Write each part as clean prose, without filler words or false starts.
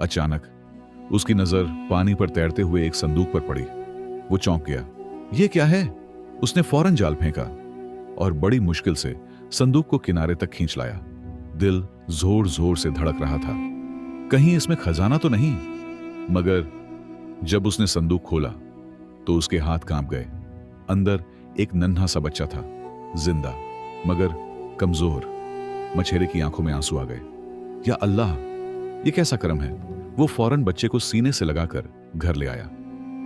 अचानक उसकी नजर पानी पर तैरते हुए एक संदूक पर पड़ी। वो चौंक गया। ये क्या है? उसने फौरन जाल फेंका और बड़ी मुश्किल से संदूक को किनारे तक खींच लाया। दिल जोर जोर से धड़क रहा था, कहीं इसमें खजाना तो नहीं। मगर जब उसने संदूक खोला तो उसके हाथ कांप गए। अंदर एक नन्हा सा बच्चा था, जिंदा मगर कमजोर। मछेरे की आंखों में आंसू आ गए। या अल्लाह, ये कैसा करम है? वो फौरन बच्चे को सीने से लगाकर घर ले आया।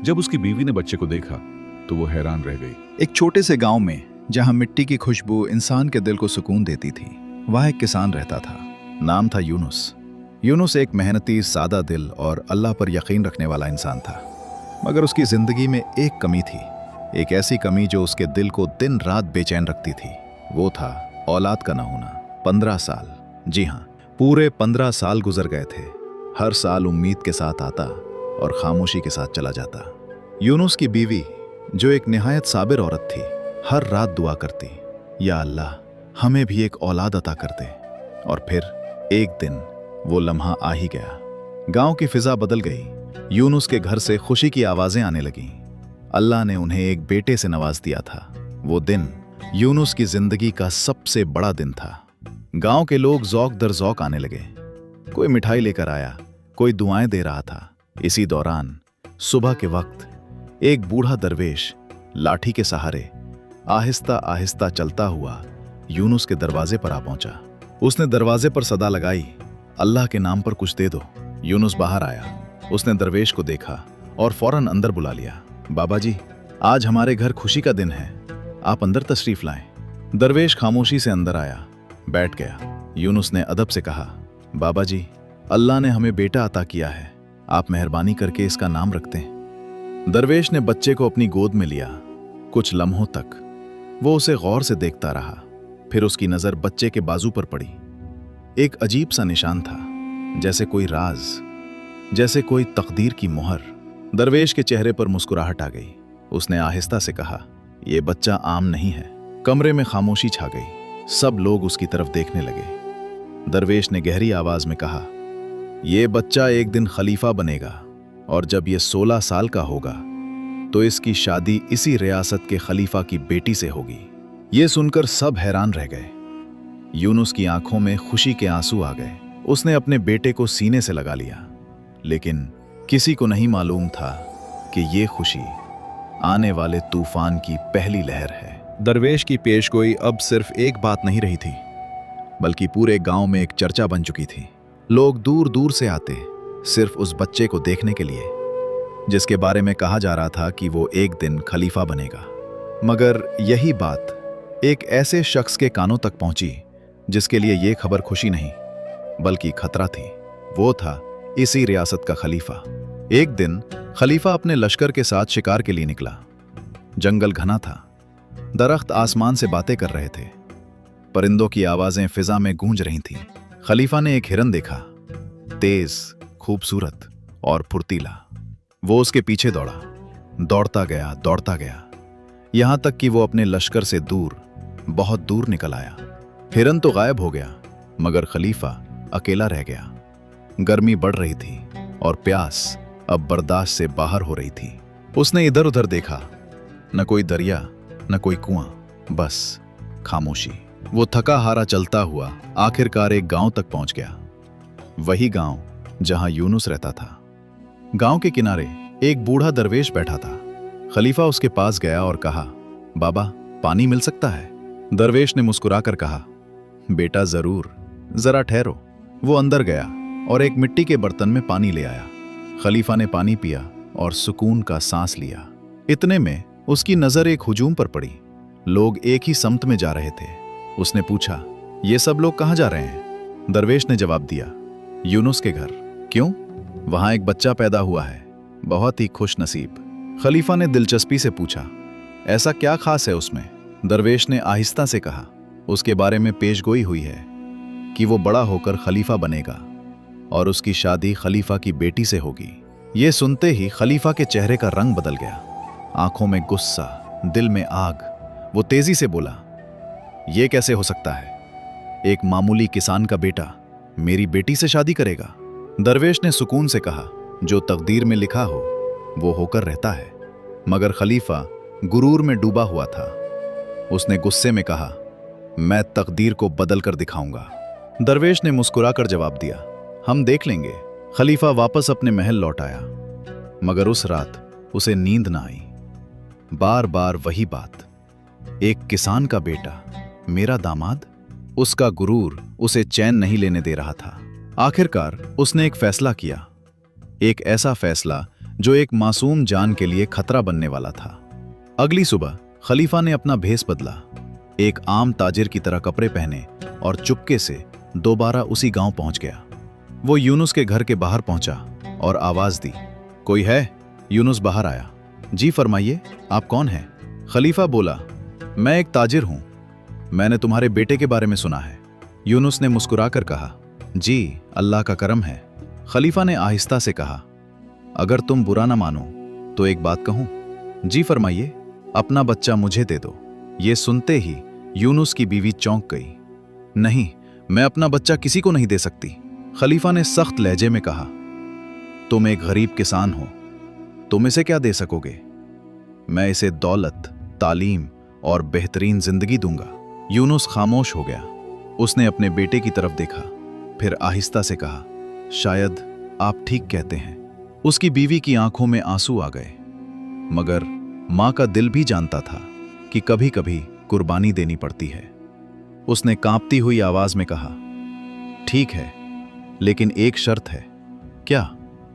जब उसकी बीवी ने बच्चे को देखा तो वो हैरान रह गई। एक छोटे से गांव में जहां मिट्टी की खुशबू इंसान के दिल को सुकून देती थी, वहां एक किसान रहता था। नाम था यूनुस। यूनुस एक मेहनती, सादा दिल और अल्लाह पर यकीन रखने वाला इंसान था। मगर उसकी जिंदगी में एक कमी थी, एक ऐसी कमी जो उसके दिल को दिन रात बेचैन रखती थी। वो था औलाद का ना होना। 15 साल, जी हाँ, पूरे 15 साल गुजर गए थे। हर साल उम्मीद के साथ आता और खामोशी के साथ चला जाता। यूनुस की बीवी, जो एक निहायत साबिर औरत थी, हर रात दुआ करती, या अल्लाह, हमें भी एक औलाद अता कर दे। और फिर एक दिन वो लम्हा आ ही गया। गांव की फिजा बदल गई। यूनुस के घर से खुशी की आवाजें आने लगीं। अल्लाह ने उन्हें एक बेटे से नवाज दिया था। वो दिन यूनुस की जिंदगी का सबसे बड़ा दिन था। गांव के लोग जौक दर जौक आने लगे। कोई मिठाई लेकर आया, कोई दुआएं दे रहा था। इसी दौरान सुबह के वक्त एक बूढ़ा दरवेश लाठी के सहारे आहिस्ता आहिस्ता चलता हुआ यूनुस के दरवाजे पर आ पहुंचा। उसने दरवाजे पर सदा लगाई, अल्लाह के नाम पर कुछ दे दो। यूनुस बाहर आया। उसने दरवेश को देखा और फौरन अंदर बुला लिया। बाबा जी, आज हमारे घर खुशी का दिन है, आप अंदर तशरीफ लाएं। दरवेश खामोशी से अंदर आया, बैठ गया। यूनुस ने अदब से कहा, बाबा जी, अल्लाह ने हमें बेटा अता किया है, आप मेहरबानी करके इसका नाम रखते हैं। दरवेश ने बच्चे को अपनी गोद में लिया। कुछ लम्हों तक वो उसे गौर से देखता रहा। फिर उसकी नजर बच्चे के बाजू पर पड़ी। एक अजीब सा निशान था, जैसे कोई राज, जैसे कोई तकदीर की मोहर। दरवेश के चेहरे पर मुस्कुराहट आ गई। उसने आहिस्ता से कहा, यह बच्चा आम नहीं है। कमरे में खामोशी छा गई। सब लोग उसकी तरफ देखने लगे। दरवेश ने गहरी आवाज में कहा, यह बच्चा एक दिन खलीफा बनेगा और जब यह 16 साल का होगा तो इसकी शादी इसी रियासत के खलीफा की बेटी से होगी। यह सुनकर सब हैरान रह गए। यूनुस की आंखों में खुशी के आंसू आ गए। उसने अपने बेटे को सीने से लगा लिया। लेकिन किसी को नहीं मालूम था कि यह खुशी आने वाले तूफान की पहली लहर है। दरवेश की पेशगोई अब सिर्फ एक बात नहीं रही थी, बल्कि पूरे गांव में एक चर्चा बन चुकी थी। लोग दूर दूर से आते सिर्फ उस बच्चे को देखने के लिए, जिसके बारे में कहा जा रहा था कि वो एक दिन खलीफा बनेगा। मगर यही बात एक ऐसे शख्स के कानों तक पहुंची जिसके लिए यह खबर खुशी नहीं बल्कि खतरा थी। वो था इसी रियासत का खलीफा। एक दिन खलीफा अपने लश्कर के साथ शिकार के लिए निकला। जंगल घना था, दरख्त आसमान से बातें कर रहे थे, परिंदों की आवाजें फिजा में गूंज रही थीं। खलीफा ने एक हिरन देखा, तेज, खूबसूरत और फुर्तीला। वो उसके पीछे दौड़ा, दौड़ता गया, यहां तक कि वो अपने लश्कर से दूर, बहुत दूर निकल आया। हिरन तो गायब हो गया, मगर खलीफा अकेला रह गया। गर्मी बढ़ रही थी और प्यास अब बर्दाश्त से बाहर हो रही थी। उसने इधर उधर देखा, न कोई दरिया, न कोई कुआं, बस खामोशी। वो थका हारा चलता हुआ आखिरकार एक गांव तक पहुंच गया, वही गांव जहां यूनुस रहता था। गांव के किनारे एक बूढ़ा दरवेश बैठा था। खलीफा उसके पास गया और कहा, बाबा, पानी मिल सकता है? दरवेश ने मुस्कुराकर कहा, बेटा जरूर, जरा ठहरो। वो अंदर गया और एक मिट्टी के बर्तन में पानी ले आया। खलीफा ने पानी पिया और सुकून का सांस लिया। इतने में उसकी नजर एक हुजूम पर पड़ी। लोग एक ही समत में जा रहे थे। उसने पूछा, ये सब लोग कहां जा रहे हैं? दरवेश ने जवाब दिया, यूनुस के घर। क्यों? वहां एक बच्चा पैदा हुआ है, बहुत ही खुश नसीब। खलीफा ने दिलचस्पी से पूछा, ऐसा क्या खास है उसमें? दरवेश ने आहिस्ता से कहा, उसके बारे में पेशगोई हुई है कि वो बड़ा होकर खलीफा बनेगा और उसकी शादी खलीफा की बेटी से होगी। ये सुनते ही खलीफा के चेहरे का रंग बदल गया, आंखों में गुस्सा, दिल में आग। वो तेजी से बोला, ये कैसे हो सकता है? एक मामूली किसान का बेटा मेरी बेटी से शादी करेगा? दरवेश ने सुकून से कहा, जो तकदीर में लिखा हो वो होकर रहता है। मगर खलीफा गुरूर में डूबा हुआ था। उसने गुस्से में कहा, मैं तकदीर को बदल कर दिखाऊंगा। दरवेश ने मुस्कुराकर जवाब दिया, हम देख लेंगे। खलीफा वापस अपने महल लौट आया, मगर उस रात उसे नींद ना आई। बार बार वही बात, एक किसान का बेटा, मेरा दामाद। उसका गुरूर उसे चैन नहीं लेने दे रहा था। आखिरकार उसने एक फैसला किया, एक ऐसा फैसला जो एक मासूम जान के लिए खतरा बनने वाला था। अगली सुबह खलीफा ने अपना भेस बदला, एक आम ताजिर की तरह कपड़े पहने और चुपके से दोबारा उसी गांव पहुंच गया। वो यूनुस के घर के बाहर पहुंचा और आवाज दी, कोई है? यूनुस बाहर आया। जी फरमाइए, आप कौन हैं? खलीफा बोला, मैं एक ताजिर हूं, मैंने तुम्हारे बेटे के बारे में सुना है। यूनुस ने मुस्कुराकर कहा, जी अल्लाह का करम है। खलीफा ने आहिस्ता से कहा, अगर तुम बुरा ना मानो तो एक बात कहूं? जी फरमाइए, अपना बच्चा मुझे दे दो। ये सुनते ही यूनुस की बीवी चौंक गई। नहीं, मैं अपना बच्चा किसी को नहीं दे सकती। खलीफा ने सख्त लहजे में कहा, तुम एक गरीब किसान हो, तुम इसे क्या दे सकोगे? मैं इसे दौलत, तालीम और बेहतरीन जिंदगी दूंगा। यूनुस खामोश हो गया। उसने अपने बेटे की तरफ देखा, फिर आहिस्ता से कहा, शायद आप ठीक कहते हैं। उसकी बीवी की आंखों में आंसू आ गए, मगर मां का दिल भी जानता था कि कभी कभी कुर्बानी देनी पड़ती है। उसने कांपती हुई आवाज में कहा, ठीक है, लेकिन एक शर्त है। क्या?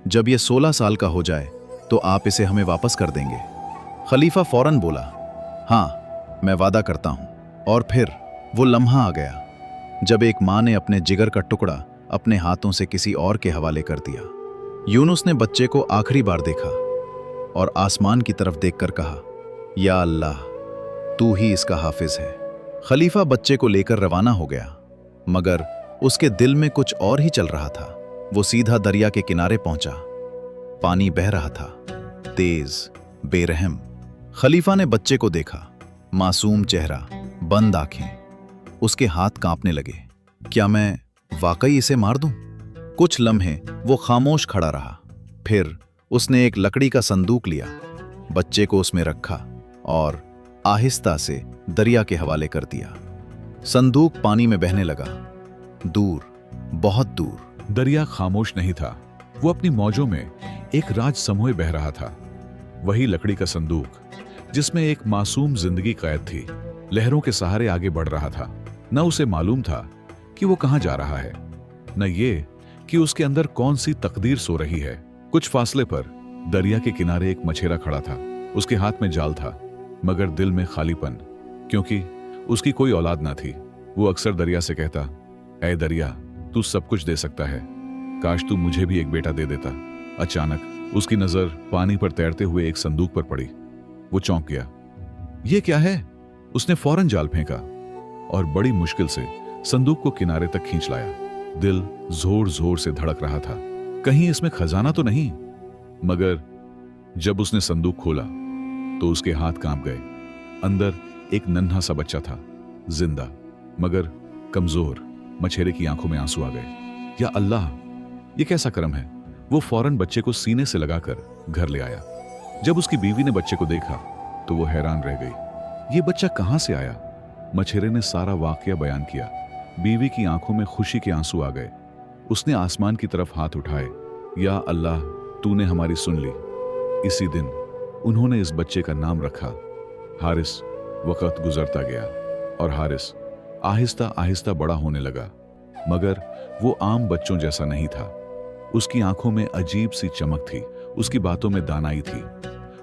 जब यह 16 साल का हो जाए तो आप इसे हमें वापस कर देंगे? खलीफा फौरन बोला, हाँ, मैं वादा करता हूं। और फिर वो लम्हा आ गया जब एक मां ने अपने जिगर का टुकड़ा अपने हाथों से किसी और के हवाले कर दिया। यूनुस ने बच्चे को आखिरी बार देखा और आसमान की तरफ देखकर कहा, या अल्लाह, तू ही इसका हाफिज है। खलीफा बच्चे को लेकर रवाना हो गया, मगर उसके दिल में कुछ और ही चल रहा था। वो सीधा दरिया के किनारे पहुंचा। पानी बह रहा था, तेज, बेरहम। खलीफा ने बच्चे को देखा, मासूम चेहरा, बंद आंखें। उसके हाथ कांपने लगे। क्या मैं वाकई इसे मार दूं? कुछ लम्हे वो खामोश खड़ा रहा। फिर उसने एक लकड़ी का संदूक लिया, बच्चे को उसमें रखा और आहिस्ता से दरिया के हवाले कर दिया। संदूक पानी में बहने लगा, दूर, बहुत दूर। दरिया खामोश नहीं था, वो अपनी मौजों में एक राज समूह बह रहा था। वही लकड़ी का संदूक जिसमें एक मासूम जिंदगी कैद थी, लहरों के सहारे आगे बढ़ रहा था। न उसे मालूम था कि वो कहां जा रहा है, न ये कि उसके अंदर कौन सी तकदीर सो रही है। कुछ फासले पर दरिया के किनारे एक मछेरा खड़ा था। उसके हाथ में जाल था, मगर दिल में खालीपन, क्योंकि उसकी कोई औलाद ना थी। वो अक्सर दरिया से कहता, ऐ दरिया, तू सब कुछ दे सकता है, काश तू मुझे भी एक बेटा दे देता। अचानक उसकी नजर पानी पर तैरते हुए एक संदूक पर पड़ी। वो चौंक गया। ये क्या है? उसने फौरन जाल फेंका और बड़ी मुश्किल से संदूक को किनारे तक खींच लाया। दिल जोर जोर से धड़क रहा था, कहीं इसमें खजाना तो नहीं। मगर जब उसने संदूक खोला तो उसके हाथ कांप गए। अंदर एक नन्हा सा बच्चा था, जिंदा मगर कमजोर। मछेरे की आंखों में आंसू आ गए। या अल्लाह, ये कैसा करम है? वो फौरन बच्चे को सीने से लगाकर घर ले आया। जब उसकी बीवी ने बच्चे को देखा तो वो हैरान रह गई। ये बच्चा कहां से आया? मछेरे ने सारा वाकया बयान किया। बीवी की आंखों में खुशी के आंसू आ गए। उसने आसमान की तरफ हाथ उठाए, या अल्लाह, तूने हमारी सुन ली। इसी दिन उन्होंने इस बच्चे का नाम रखा हारिस। वक्त गुजरता गया और हारिस आहिस्ता आहिस्ता बड़ा होने लगा, मगर वो आम बच्चों जैसा नहीं था। उसकी आंखों में अजीब सी चमक थी, उसकी बातों में दानाई थी।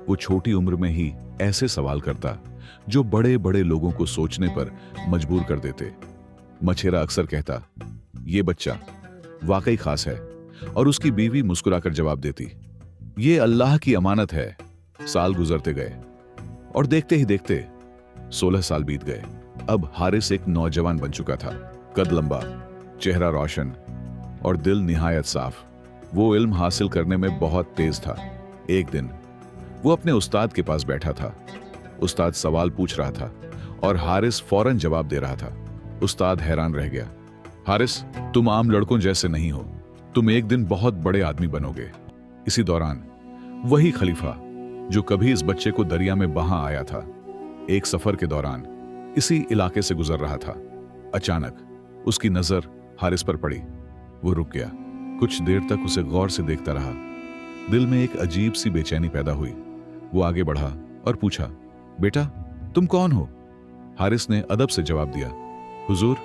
वो छोटी उम्र में ही ऐसे सवाल करता जो बड़े बड़े लोगों को सोचने पर मजबूर कर देते। मछेरा अक्सर कहता, ये बच्चा वाकई खास है, और उसकी बीवी मुस्कुराकर जवाब देती, ये अल्लाह की अमानत है। साल गुजरते गए और देखते ही देखते 16 साल बीत गए। अब हारिस एक नौजवान बन चुका था, कद लंबा, चेहरा रोशन और दिल निहायत साफ। वो इल्म हासिल करने में बहुत तेज था। एक दिन वो अपने उस्ताद के पास बैठा था। उस्ताद सवाल पूछ रहा था और हारिस फौरन जवाब दे रहा था। उस्ताद हैरान रह गया। हारिस, तुम आम लड़कों जैसे नहीं हो, तुम एक दिन बहुत बड़े आदमी बनोगे। इसी दौरान वही खलीफा जो कभी इस बच्चे को दरिया में बहा आया था, एक सफर के दौरान इसी इलाके से गुजर रहा था। अचानक उसकी नजर हारिस पर पड़ी। वो रुक गया, कुछ देर तक उसे गौर से देखता रहा। दिल में एक अजीब सी बेचैनी पैदा हुई। वो आगे बढ़ा और पूछा, बेटा तुम कौन हो? हारिस ने अदब से जवाब दिया, हुजूर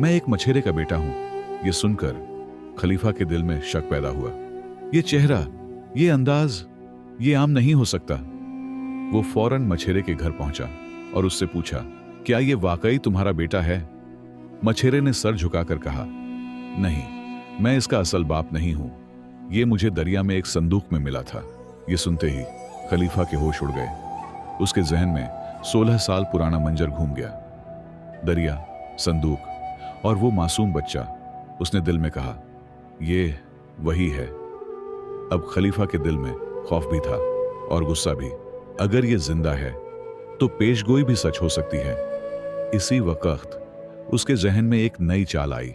मैं एक मछेरे का बेटा हूं। ये सुनकर खलीफा के दिल में शक पैदा हुआ। ये चेहरा, ये अंदाज, ये आम नहीं हो सकता। वो फौरन मछेरे के घर पहुंचा और उससे पूछा, क्या ये वाकई तुम्हारा बेटा है? मछेरे ने सर झुकाकर कहा, नहीं, मैं इसका असल बाप नहीं हूं। ये मुझे दरिया में एक संदूक में मिला था। ये सुनते ही खलीफा के होश उड़ गए। उसके जहन में 16 साल पुराना मंजर घूम गया। दरिया, संदूक और वो मासूम बच्चा। उसने दिल में कहा, ये वही है। अब खलीफा के दिल में खौफ भी था और गुस्सा भी। अगर ये जिंदा है तो पेशगोई भी सच हो सकती है। इसी वक्त उसके जहन में एक नई चाल आई,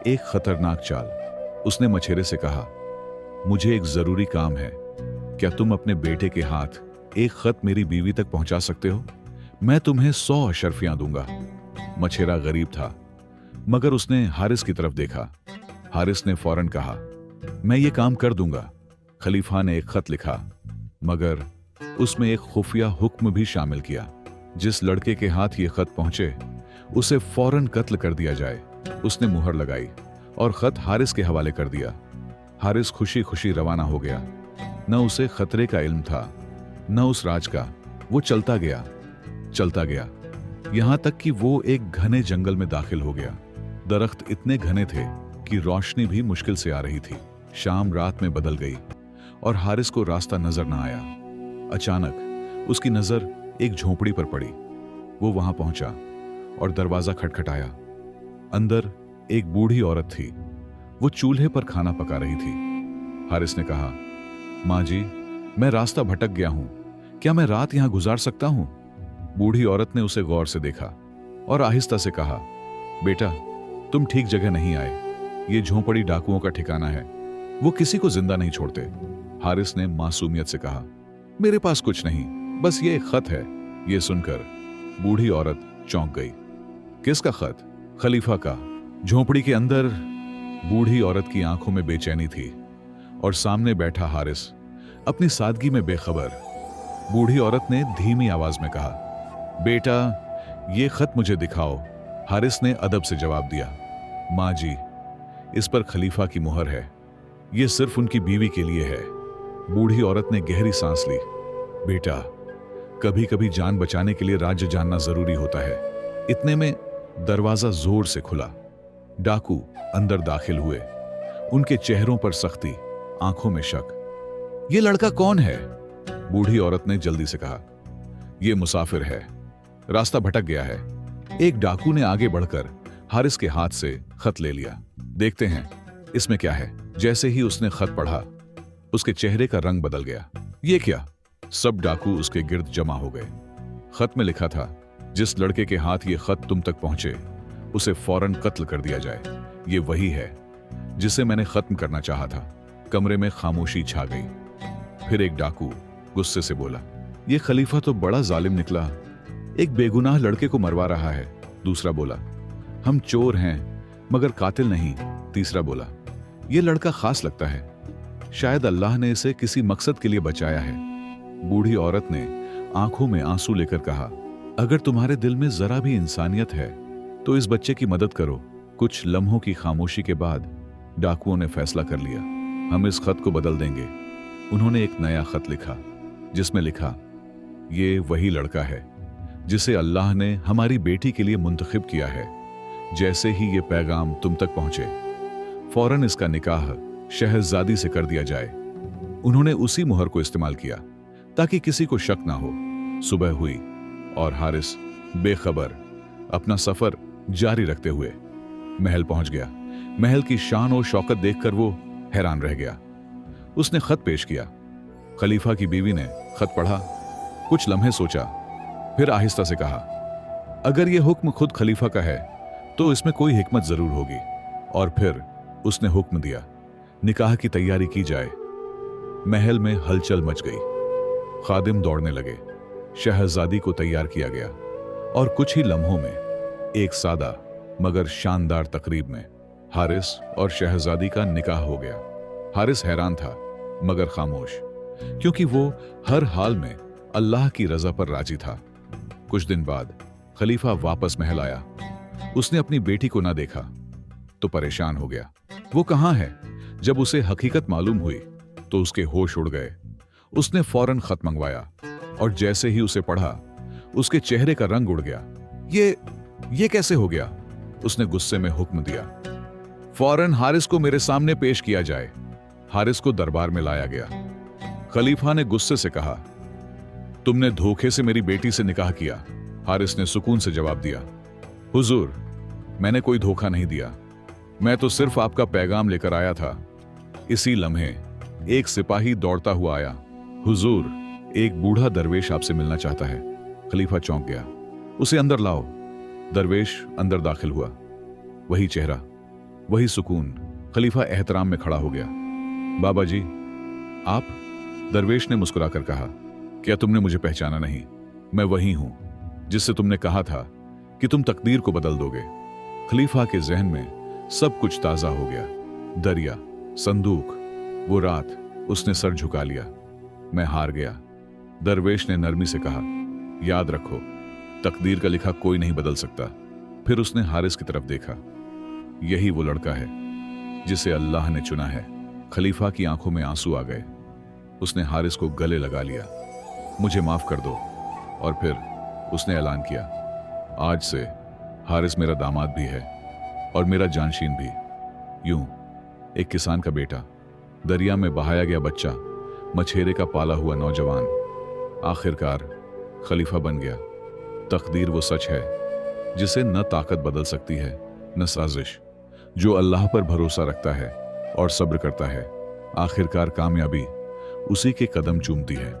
एक खतरनाक चाल। उसने मछेरे से कहा, मुझे एक जरूरी काम है। क्या तुम अपने बेटे के हाथ एक खत मेरी बीवी तक पहुंचा सकते हो? मैं तुम्हें 100 अशर्फियां दूंगा। मछेरा गरीब था, मगर उसने हारिस की तरफ देखा। हारिस ने फौरन कहा, मैं ये काम कर दूंगा। खलीफा ने एक खत लिखा, मगर उसमें एक खुफिया हुक्म भी शामिल किया। जिस लड़के के हाथ ये खत पहुंचे उसे फौरन कत्ल कर दिया जाए। उसने मुहर लगाई और खत हारिस के हवाले कर दिया। हारिस खुशी खुशी रवाना हो गया। न उसे खतरे का इल्म था, न उस राज का। वो चलता गया, यहां तक कि वो एक घने जंगल में दाखिल हो गया। दरख्त इतने घने थे कि रोशनी भी मुश्किल से आ रही थी। शाम रात में बदल गई और हारिस को रास्ता नजर न आया। अचानक उसकी नजर एक झोपड़ी पर पड़ी। वो वहां पहुंचा और दरवाजा खटखटाया। अंदर एक बूढ़ी औरत थी। वो चूल्हे पर खाना पका रही थी। हारिस ने कहा, माँ जी, मैं रास्ता भटक गया हूं। क्या मैं रात यहां गुजार सकता हूं? बूढ़ी औरत ने उसे गौर से देखा और आहिस्ता से कहा, बेटा तुम ठीक जगह नहीं आए। ये झोंपड़ी डाकुओं का ठिकाना है। वो किसी को जिंदा नहीं छोड़ते। हारिस ने मासूमियत से कहा, मेरे पास कुछ नहीं, बस ये एक खत है। ये सुनकर बूढ़ी औरत चौंक गई। किसका खत? खलीफा का। झोंपड़ी के अंदर बूढ़ी औरत की आंखों में बेचैनी थी और सामने बैठा हारिस अपनी सादगी में बेखबर। बूढ़ी औरत ने धीमी आवाज में कहा, बेटा ये खत मुझे दिखाओ। हारिस ने अदब से जवाब दिया, माँ जी, इस पर खलीफा की मुहर है। ये सिर्फ उनकी बीवी के लिए है। बूढ़ी औरत ने गहरी सांस ली। बेटा, कभी कभी जान बचाने के लिए राज्य जानना जरूरी होता है। इतने में दरवाजा जोर से खुला। डाकू अंदर दाखिल हुए। उनके चेहरों पर सख्ती, आंखों में शक। ये लड़का कौन है? बूढ़ी औरत ने जल्दी से कहा, यह मुसाफिर है, रास्ता भटक गया है। एक डाकू ने आगे बढ़कर हारिस के हाथ से खत ले लिया। देखते हैं इसमें क्या है। जैसे ही उसने खत पढ़ा, उसके चेहरे का रंग बदल गया। ये क्या? सब डाकू उसके गिर्द जमा हो गए। खत में लिखा था, जिस लड़के के हाथ ये खत तुम तक पहुंचे उसे फौरन कत्ल कर दिया जाए। ये वही है जिसे मैंने खत्म करना चाहा था। कमरे में खामोशी छा गई। फिर एक डाकू गुस्से से बोला, ये खलीफा तो बड़ा जालिम निकला, एक बेगुनाह लड़के को मरवा रहा है। दूसरा बोला, हम चोर हैं मगर कातिल नहीं। तीसरा बोला, ये लड़का खास लगता है, शायद अल्लाह ने इसे किसी मकसद के लिए बचाया है। बूढ़ी औरत ने आंखों में आंसू लेकर कहा, अगर तुम्हारे दिल में जरा भी इंसानियत है तो इस बच्चे की मदद करो। कुछ लम्हों की खामोशी के बाद डाकुओं ने फैसला कर लिया, हम इस खत को बदल देंगे। उन्होंने एक नया खत लिखा जिसमें लिखा, ये वही लड़का है जिसे अल्लाह ने हमारी बेटी के लिए मुंतखब किया है। जैसे ही ये पैगाम तुम तक पहुंचे, फौरन इसका निकाह शहजादी से कर दिया जाए। उन्होंने उसी मुहर को इस्तेमाल किया ताकि किसी को शक ना हो। सुबह हुई और हारिस बेखबर अपना सफर जारी रखते हुए महल पहुंच गया। महल की शान और शौकत देखकर वो हैरान रह गया। उसने खत पेश किया। खलीफा की बीवी ने खत पढ़ा, कुछ लम्हे सोचा, फिर आहिस्ता से कहा, अगर यह हुक्म खुद खलीफा का है तो इसमें कोई हिकमत जरूर होगी। और फिर उसने हुक्म दिया, निकाह की तैयारी की जाए। महल में हलचल मच गई, खादिम दौड़ने लगे, शहजादी को तैयार किया गया और कुछ ही लम्हों में एक सादा मगर शानदार तकरीब में हारिस और शहजादी का निकाह हो गया। हारिस हैरान था मगर खामोश, क्योंकि वो हर हाल में अल्लाह की रजा पर राजी था। कुछ दिन बाद खलीफा वापस महल आया। उसने अपनी बेटी को ना देखा तो परेशान हो गया। वो कहाँ है? जब उसे हकीकत मालूम हुई तो उसके होश उड़ गए। उसने फौरन खत मंगवाया और जैसे ही उसे पढ़ा उसके चेहरे का रंग उड़ गया। ये कैसे हो गया? उसने गुस्से में हुक्म दिया, फौरन हारिस को मेरे सामने पेश किया जाए। हारिस को दरबार में लाया गया। खलीफा ने गुस्से से कहा, तुमने धोखे से मेरी बेटी से निकाह किया। हारिस ने सुकून से जवाब दिया, हुजूर, मैंने कोई धोखा नहीं दिया, मैं तो सिर्फ आपका पैगाम लेकर आया था। इसी लम्हे एक सिपाही दौड़ता हुआ आया, हुजूर, एक बूढ़ा दरवेश आपसे मिलना चाहता है। खलीफा चौंक गया, उसे अंदर लाओ। दरवेश अंदर दाखिल हुआ। वही चेहरा, वही सुकून। खलीफा एहतराम में खड़ा हो गया। बाबा जी, आप? दरवेश ने मुस्कुराकर कहा, क्या तुमने मुझे पहचाना नहीं? मैं वही हूं जिससे तुमने कहा था कि तुम तकदीर को बदल दोगे। खलीफा के जहन में सब कुछ ताजा हो गया। दरिया, संदूक, वो रात। उसने सर झुका लिया। मैं हार गया। दरवेश ने नरमी से कहा, याद रखो, तकदीर का लिखा कोई नहीं बदल सकता। फिर उसने हारिस की तरफ देखा। यही वो लड़का है जिसे अल्लाह ने चुना है। खलीफा की आंखों में आंसू आ गए। उसने हारिस को गले लगा लिया, मुझे माफ कर दो। और फिर उसने ऐलान किया, आज से हारिस मेरा दामाद भी है और मेरा जानशीन भी। यूं एक किसान का बेटा, दरिया में बहाया गया बच्चा, मछेरे का पाला हुआ नौजवान, आखिरकार खलीफा बन गया। तकदीर वो सच है जिसे न ताकत बदल सकती है न साजिश। जो अल्लाह पर भरोसा रखता है और सब्र करता है, आखिरकार कामयाबी उसी के कदम चूमती है।